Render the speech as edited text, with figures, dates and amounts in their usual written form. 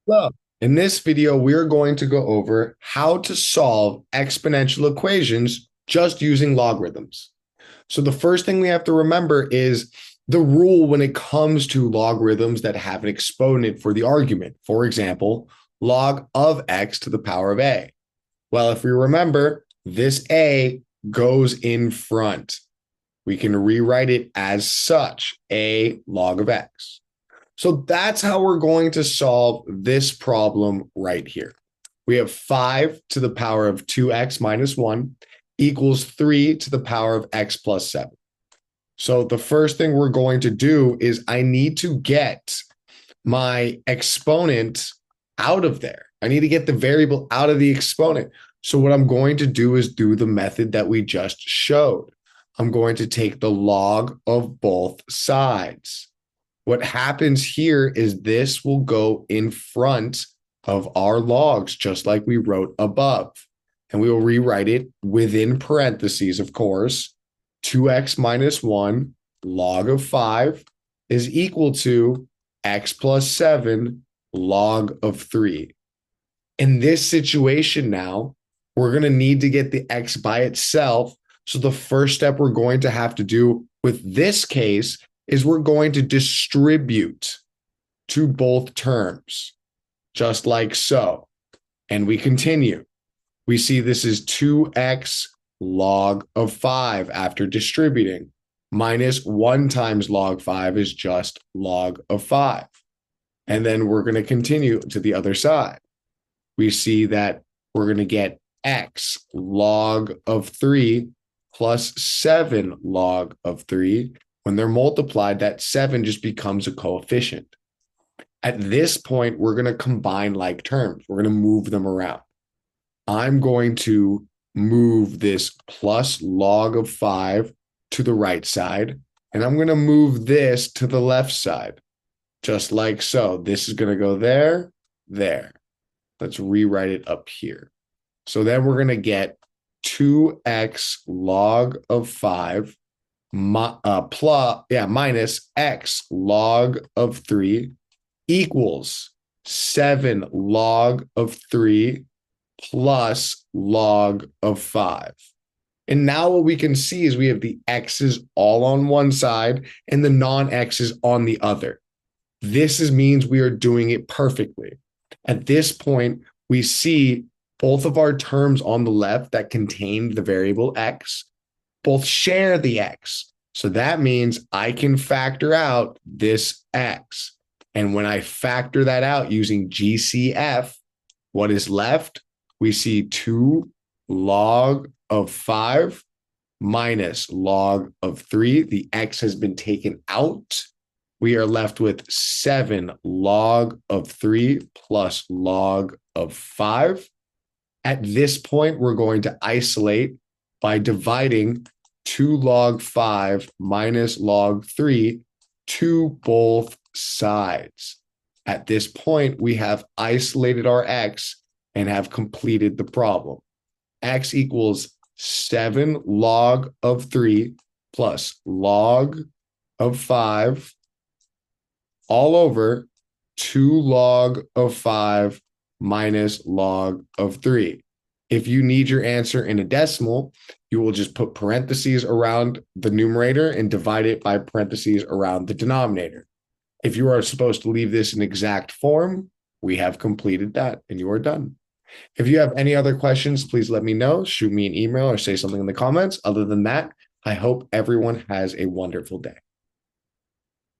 Hello. In this video, we're going to go over how to solve exponential equations just using logarithms. So the first thing we have to remember is the rule when it comes to logarithms that have an exponent for the argument. For example, log of x to the power of a. Well, if we remember, this a goes in front. We can rewrite it as such, a log of x. So that's how we're going to solve this problem right here. We have 5 to the power of 2x minus 1 equals 3 to the power of x plus 7. So the first thing we're going to do is I need to get my exponent out of there. I need to get the variable out of the exponent. So what I'm going to do is do the method that we just showed. I'm going to take the log of both sides. What happens here is this will go in front of our logs, just like we wrote above. And we will rewrite it within parentheses, of course. 2x minus 1 log of 5 is equal to x plus 7 log of 3. In this situation now, we're going to need to get the x by itself. So the first step we're going to have to do with this case is we're going to distribute to both terms, just like so. And we continue. We see this is 2x log of 5 after distributing. Minus 1 times log 5 is just log of 5. And then we're going to continue to the other side. We see that we're going to get x log of 3 plus 7 log of 3. When they're multiplied, that 7 just becomes a coefficient. At this point, we're going to combine like terms. We're going to move them around. I'm going to move this plus log of 5 to the right side, and I'm going to move this to the left side, just like so. This is going to go there, there. Let's rewrite it up here. So then we're going to get 2x log of 5 minus x log of 3 equals 7 log of 3 plus log of 5. And now what we can see is we have the x's all on one side and the non-x's on the other. This means we are doing it perfectly. At this point, we see both of our terms on the left that contain the variable x both share the x. So that means I can factor out this x. And when I factor that out using GCF, what is left? We see 2 log of 5 minus log of 3. The x has been taken out. We are left with 7 log of 3 plus log of 5. At this point, we're going to isolate by dividing 2 log 5 minus log 3 to both sides. At this point, we have isolated our x and have completed the problem. X equals 7 log of 3 plus log of 5 all over 2 log of 5 minus log of 3. If you need your answer in a decimal, you will just put parentheses around the numerator and divide it by parentheses around the denominator. If you are supposed to leave this in exact form, we have completed that and you are done. If you have any other questions, please let me know. Shoot me an email or say something in the comments. Other than that, I hope everyone has a wonderful day.